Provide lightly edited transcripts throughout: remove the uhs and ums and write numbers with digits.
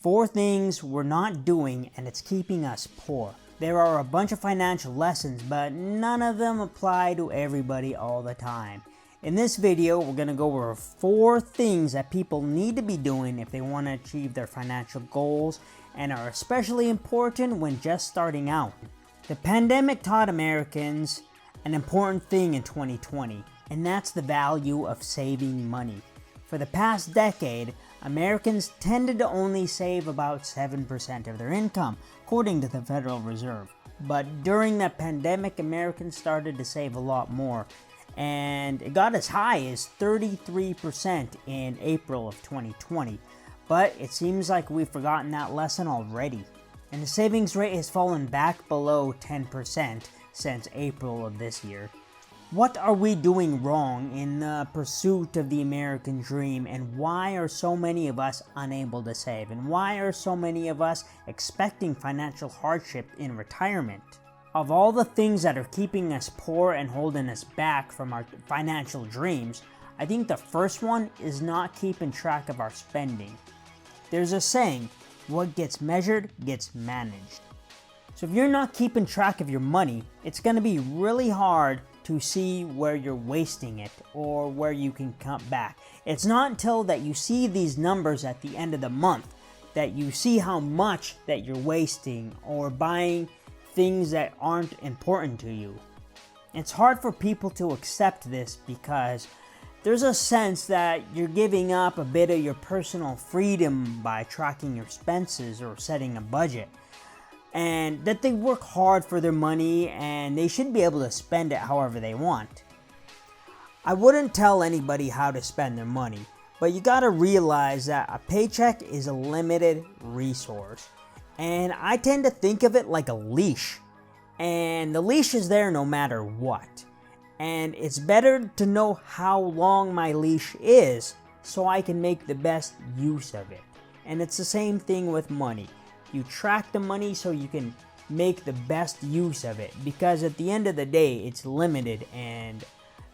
4 things we're not doing and it's keeping us poor. There are a bunch of financial lessons, but none of them apply to everybody all the time. In this video, we're going to go over 4 things that people need to be doing if they want to achieve their financial goals and are especially important when just starting out. The pandemic taught Americans an important thing in 2020, and that's the value of saving money. For the past decade, Americans tended to only save about 7% of their income, according to the Federal Reserve. But during the pandemic, Americans started to save a lot more, and it got as high as 33% in April of 2020. But it seems like we've forgotten that lesson already, and the savings rate has fallen back below 10% since April of this year. What are we doing wrong in the pursuit of the American dream, and why are so many of us unable to save? And why are so many of us expecting financial hardship in retirement? Of all the things that are keeping us poor and holding us back from our financial dreams, I think the first one is not keeping track of our spending. There's a saying, what gets measured gets managed. So if you're not keeping track of your money, it's going to be really hard to see where you're wasting it or where you can cut back. It's not until that you see these numbers at the end of the month that you see how much that you're wasting or buying things that aren't important to you. It's hard for people to accept this because there's a sense that you're giving up a bit of your personal freedom by tracking your expenses or setting a budget, and that they work hard for their money and they should be able to spend it however they want. I wouldn't tell anybody how to spend their money, but you gotta realize that a paycheck is a limited resource, and I tend to think of it like a leash, and the leash is there no matter what, and it's better to know how long my leash is so I can make the best use of it. And it's the same thing with money. You track the money so you can make the best use of it, because at the end of the day, it's limited and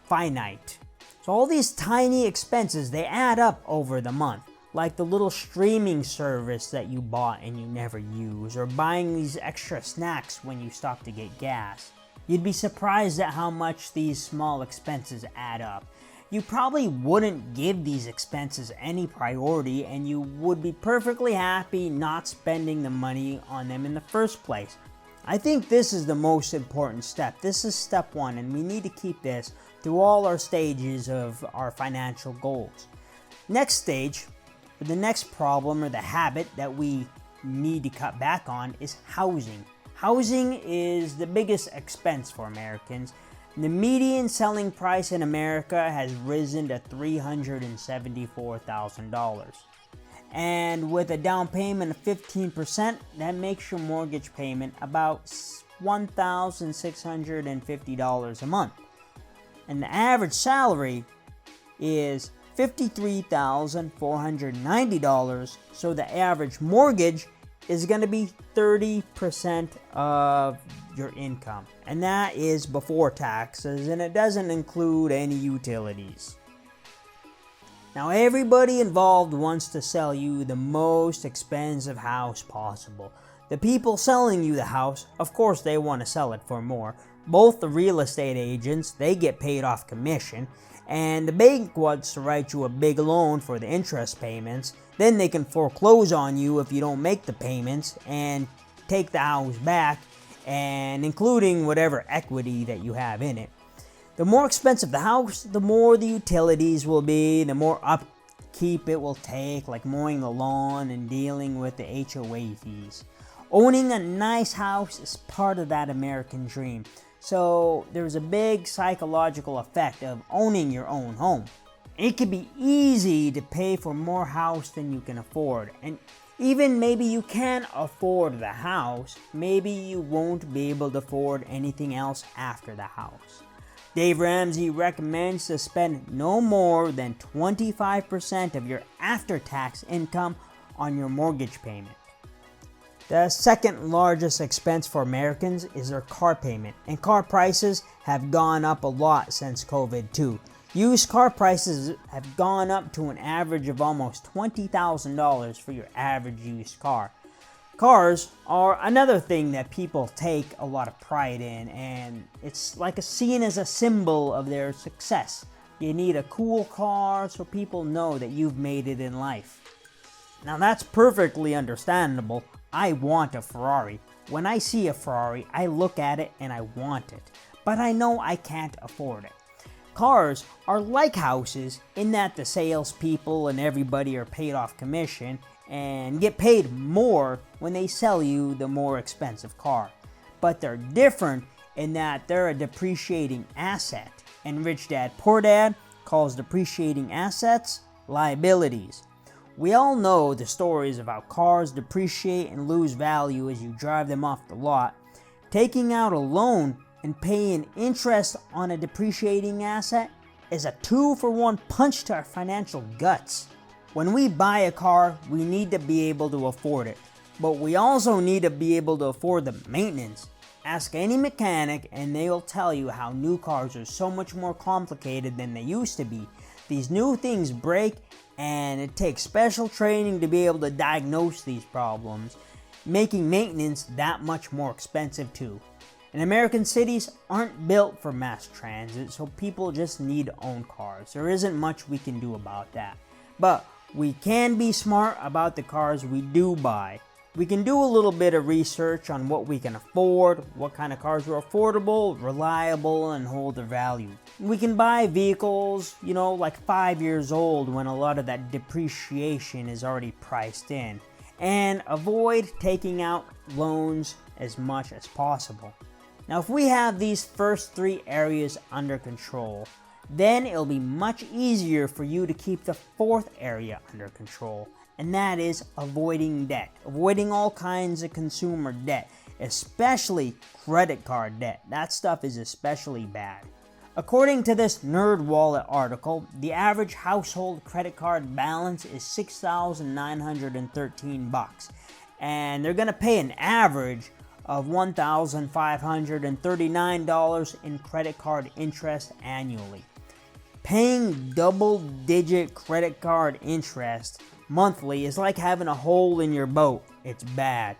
finite. So all these tiny expenses, they add up over the month, like the little streaming service that you bought and you never use, or buying these extra snacks when you stop to get gas. You'd be surprised at how much these small expenses add up. You probably wouldn't give these expenses any priority, and you would be perfectly happy not spending the money on them in the first place. I think this is the most important step. This is step 1, and we need to keep this through all our stages of our financial goals. Next stage, or the next problem or the habit that we need to cut back on, is housing. Housing is the biggest expense for Americans. The median selling price in America has risen to $374,000. And with a down payment of 15%, that makes your mortgage payment about $1,650 a month. And the average salary is $53,490, so the average mortgage is going to be 30% of your income, and that is before taxes, and it doesn't include any utilities. Now everybody involved wants to sell you the most expensive house possible. The people selling you the house, of course, they want to sell it for more. Both the real estate agents, they get paid off commission, and the bank wants to write you a big loan for the interest payments. Then they can foreclose on you if you don't make the payments and take the house back, and including whatever equity that you have in it. The more expensive the house, the more the utilities will be, the more upkeep it will take, like mowing the lawn and dealing with the HOA fees. Owning a nice house is part of that American dream. So there's a big psychological effect of owning your own home. It can be easy to pay for more house than you can afford, and even maybe you can afford the house, maybe you won't be able to afford anything else after the house. Dave Ramsey recommends to spend no more than 25% of your after-tax income on your mortgage payment. The second largest expense for Americans is their car payment, and car prices have gone up a lot since COVID too. Used car prices have gone up to an average of almost $20,000 for your average used car. Cars are another thing that people take a lot of pride in, and it's like seen as a symbol of their success. You need a cool car so people know that you've made it in life. Now that's perfectly understandable. I want a Ferrari. When I see a Ferrari, I look at it and I want it, but I know I can't afford it. Cars are like houses in that the salespeople and everybody are paid off commission and get paid more when they sell you the more expensive car. But they're different in that they're a depreciating asset, and Rich Dad Poor Dad calls depreciating assets liabilities. We all know the stories of how cars depreciate and lose value as you drive them off the lot. Taking out a loan and paying interest on a depreciating asset is a 2-for-1 punch to our financial guts. When we buy a car, we need to be able to afford it, but we also need to be able to afford the maintenance. Ask any mechanic and they will tell you how new cars are so much more complicated than they used to be. These new things break and it takes special training to be able to diagnose these problems, making maintenance that much more expensive too. And American cities aren't built for mass transit, so people just need to own cars. There isn't much we can do about that. But we can be smart about the cars we do buy. We can do a little bit of research on what we can afford, what kind of cars are affordable, reliable, and hold their value. We can buy vehicles, like 5 years old when a lot of that depreciation is already priced in, and avoid taking out loans as much as possible. Now, if we have these first 3 areas under control, then it'll be much easier for you to keep the 4th area under control, and that is avoiding debt. Avoiding all kinds of consumer debt, especially credit card debt. That stuff is especially bad. According to this NerdWallet article, the average household credit card balance is $6,913, and they're going to pay an average of $1,539 in credit card interest annually. Paying double-digit credit card interest monthly is like having a hole in your boat. It's bad.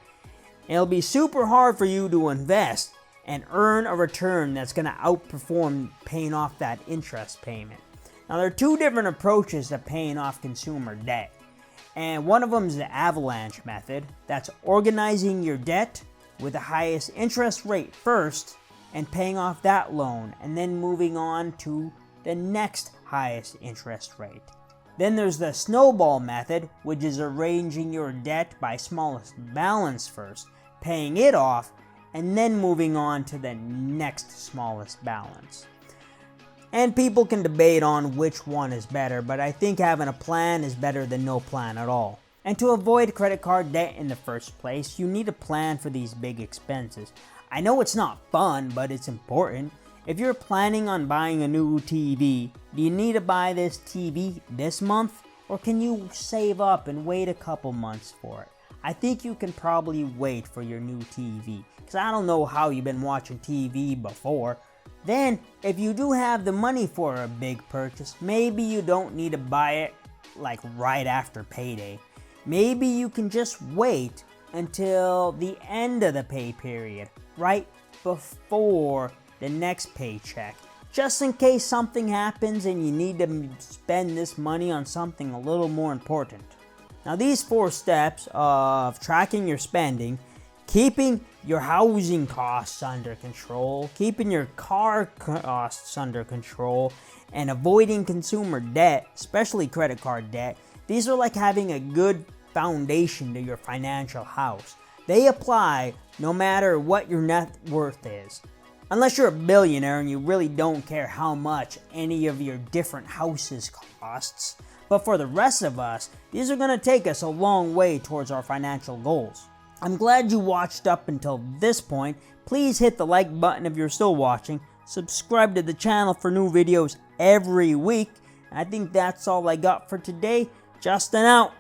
It'll be super hard for you to invest and earn a return that's going to outperform paying off that interest payment. Now, there are 2 different approaches to paying off consumer debt, and one of them is the avalanche method. That's organizing your debt with the highest interest rate first and paying off that loan, and then moving on to the next highest interest rate. Then there's the snowball method, which is arranging your debt by smallest balance first, paying it off, and then moving on to the next smallest balance. And people can debate on which one is better, but I think having a plan is better than no plan at all. And to avoid credit card debt in the first place, you need a plan for these big expenses. I know it's not fun, but it's important. If you're planning on buying a new TV, do you need to buy this TV this month? Or can you save up and wait a couple months for it? I think you can probably wait for your new TV, because I don't know how you've been watching TV before. Then, if you do have the money for a big purchase, maybe you don't need to buy it like right after payday. Maybe you can just wait until the end of the pay period, right before the next paycheck, just in case something happens and you need to spend this money on something a little more important. Now, these 4 steps of tracking your spending, keeping your housing costs under control, keeping your car costs under control, and avoiding consumer debt, especially credit card debt, these are like having a good foundation to your financial house. They apply no matter what your net worth is. Unless you're a billionaire and you really don't care how much any of your different houses costs. But for the rest of us, these are going to take us a long way towards our financial goals. I'm glad you watched up until this point. Please hit the like button if you're still watching. Subscribe to the channel for new videos every week. I think that's all I got for today. Justin out.